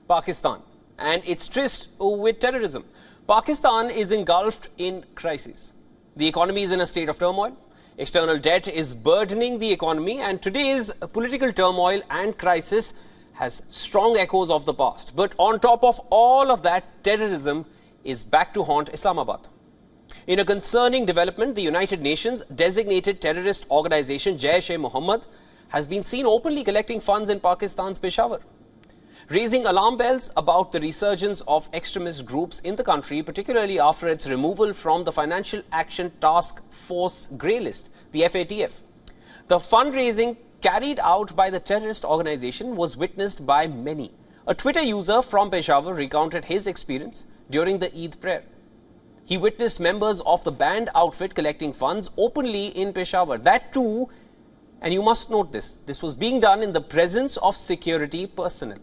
Pakistan and its tryst with terrorism. Pakistan is engulfed in crisis. The economy is in a state of turmoil. External debt is burdening the economy, and today's political turmoil and crisis has strong echoes of the past. But on top of all of that, terrorism is back to haunt Islamabad. In a concerning development, the United Nations designated terrorist organization Jaish-E-Mohammed has been seen openly collecting funds in Pakistan's Peshawar, raising alarm bells about the resurgence of extremist groups in the country, particularly after its removal from the Financial Action Task Force grey list, the FATF. The fundraising carried out by the terrorist organization was witnessed by many. A Twitter user from Peshawar recounted his experience during the Eid prayer. He witnessed members of the band outfit collecting funds openly in Peshawar. That too, and you must note this was being done in the presence of security personnel.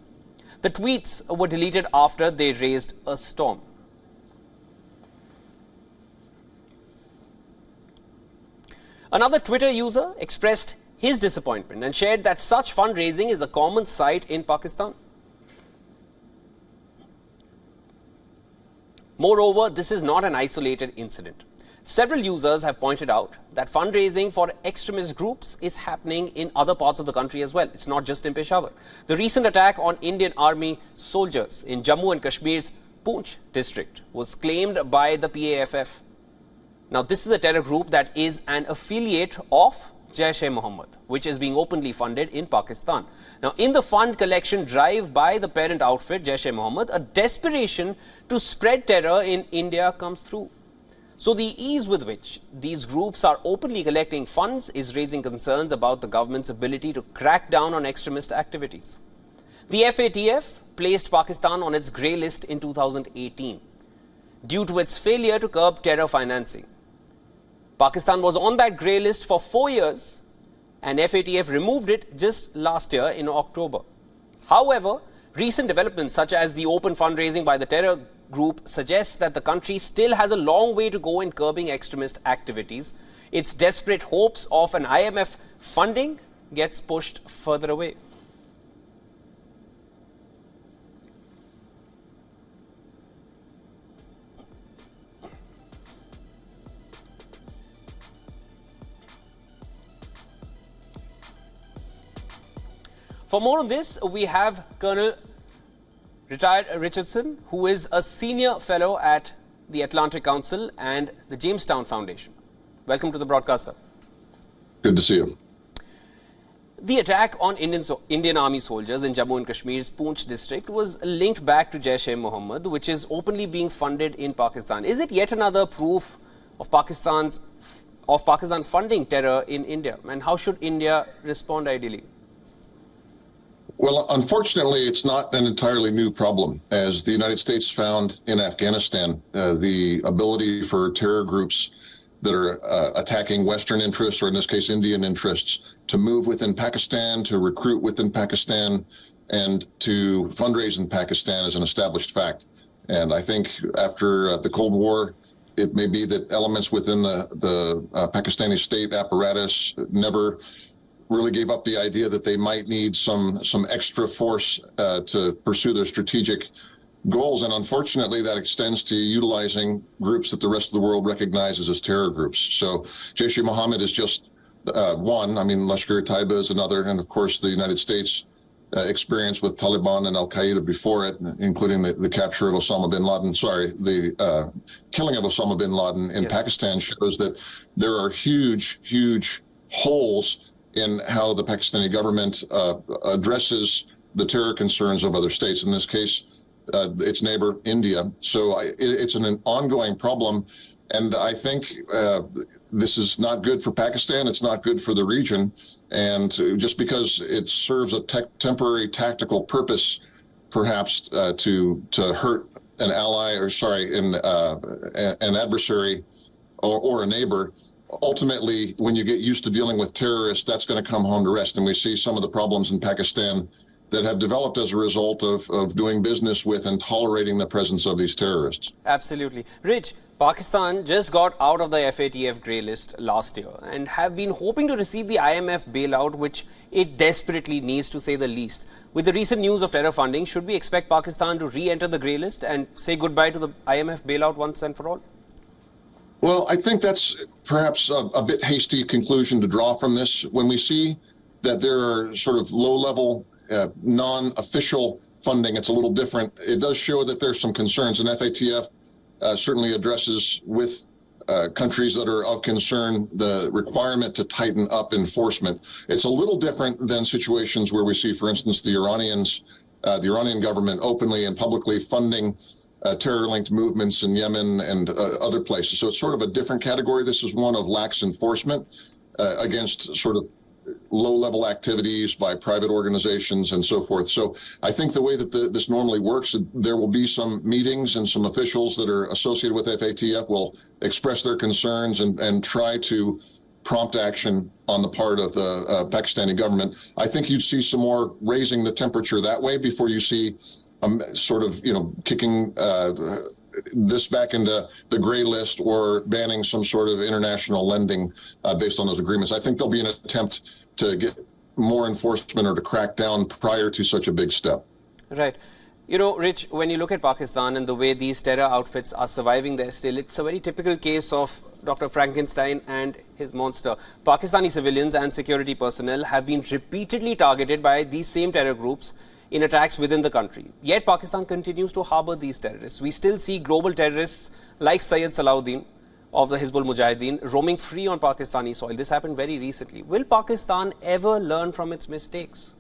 The tweets were deleted after they raised a storm. Another Twitter user expressed his disappointment and shared that such fundraising is a common sight in Pakistan. Moreover, this is not an isolated incident. Several users have pointed out that fundraising for extremist groups is happening in other parts of the country as well. It's not just in Peshawar. The recent attack on Indian Army soldiers in Jammu and Kashmir's Poonch district was claimed by the PAFF. Now, this is a terror group that is an affiliate of Jaish-e-Mohammed, which is being openly funded in Pakistan. Now, in the fund collection drive by the parent outfit, Jaish-e-Mohammed, a desperation to spread terror in India comes through. So the ease with which these groups are openly collecting funds is raising concerns about the government's ability to crack down on extremist activities. The FATF placed Pakistan on its grey list in 2018 due to its failure to curb terror financing. Pakistan was on that grey list for 4 years, and FATF removed it just last year in October. However, recent developments such as the open fundraising by the terror group suggests that the country still has a long way to go in curbing extremist activities. Its desperate hopes of an IMF funding gets pushed further away. For more on this, we have Colonel Retired Richardson, who is a senior fellow at the Atlantic Council and the Jamestown Foundation. Welcome to the broadcast, sir. Good to see you. The attack on Indian Army soldiers in Jammu and Kashmir's Poonch district was linked back to Jaish-e-Mohammed, which is openly being funded in Pakistan. Is it yet another proof of Pakistan funding terror in India? And how should India respond ideally? Well, unfortunately, it's not an entirely new problem. As the United States found in Afghanistan, the ability for terror groups that are attacking Western interests, or in this case, Indian interests, to move within Pakistan, to recruit within Pakistan, and to fundraise in Pakistan is an established fact. And I think after the Cold War, it may be that elements within the Pakistani state apparatus never really gave up the idea that they might need some extra force to pursue their strategic goals. And unfortunately, that extends to utilizing groups that the rest of the world recognizes as terror groups. So Jaish-e-Mohammed is just one. I mean, Lashkar-e-Taiba is another. And of course, the United States experience with Taliban and Al-Qaeda before it, including the capture of Osama bin Laden, the killing of Osama bin Laden in Pakistan, shows that there are huge holes in how the Pakistani government addresses the terror concerns of other states, in this case, its neighbor, India. So it's an ongoing problem. And I think this is not good for Pakistan. It's not good for the region. And just because it serves a temporary tactical purpose, perhaps to hurt an ally, or an adversary or a neighbor, ultimately, when you get used to dealing with terrorists, that's going to come home to rest. And we see some of the problems in Pakistan that have developed as a result of doing business with and tolerating the presence of these terrorists. Absolutely. Rich, Pakistan just got out of the FATF grey list last year and have been hoping to receive the IMF bailout, which it desperately needs, to say the least. With the recent news of terror funding, should we expect Pakistan to re-enter the grey list and say goodbye to the IMF bailout once and for all? Well, I think that's perhaps a bit hasty conclusion to draw from this. When we see that there are sort of low-level, non-official funding, it's a little different. It does show that there's some concerns, and FATF certainly addresses with countries that are of concern the requirement to tighten up enforcement. It's a little different than situations where we see, for instance, the Iranian government openly and publicly funding terror-linked movements in Yemen and other places. So it's sort of a different category. This is one of lax enforcement against sort of low-level activities by private organizations and so forth. So I think the way that this normally works, there will be some meetings and some officials that are associated with FATF will express their concerns and try to prompt action on the part of the Pakistani government. I think you'd see some more raising the temperature that way before you see sort of, kicking this back into the gray list or banning some sort of international lending based on those agreements. I think there'll be an attempt to get more enforcement or to crack down prior to such a big step. Right. Rich, when you look at Pakistan and the way these terror outfits are surviving there still, it's a very typical case of Dr. Frankenstein and his monster. Pakistani civilians and security personnel have been repeatedly targeted by these same terror groups in attacks within the country. Yet Pakistan continues to harbor these terrorists. We still see global terrorists like Syed Salahuddin of the Hizbul Mujahideen roaming free on Pakistani soil. This happened very recently. Will Pakistan ever learn from its mistakes?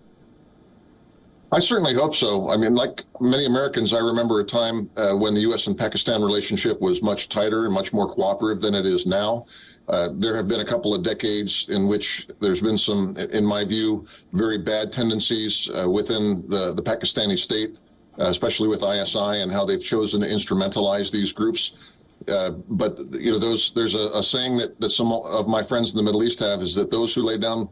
I certainly hope so. I mean, like many Americans, I remember a time when the U.S. and Pakistan relationship was much tighter and much more cooperative than it is now. There have been a couple of decades in which there's been some, in my view, very bad tendencies within the Pakistani state, especially with ISI and how they've chosen to instrumentalize these groups. But there's a saying that some of my friends in the Middle East have, is that those who lay down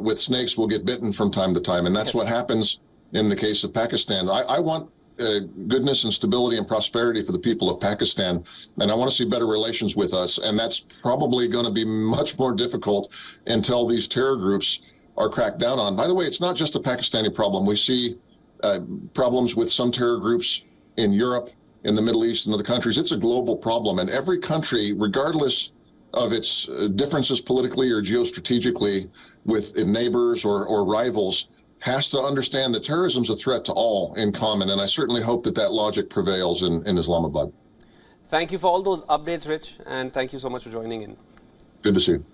with snakes will get bitten from time to time, and that's what happens in the case of Pakistan. I want goodness and stability and prosperity for the people of Pakistan, and I want to see better relations with us, and that's probably going to be much more difficult until these terror groups are cracked down on. By the way, it's not just a Pakistani problem. We see problems with some terror groups in Europe, in the Middle East, and other countries. It's a global problem, and every country, regardless of its differences politically or geostrategically with neighbors or rivals, has to understand that terrorism is a threat to all in common. And I certainly hope that logic prevails in Islamabad. Thank you for all those updates, Rich, and thank you so much for joining in. Good to see you.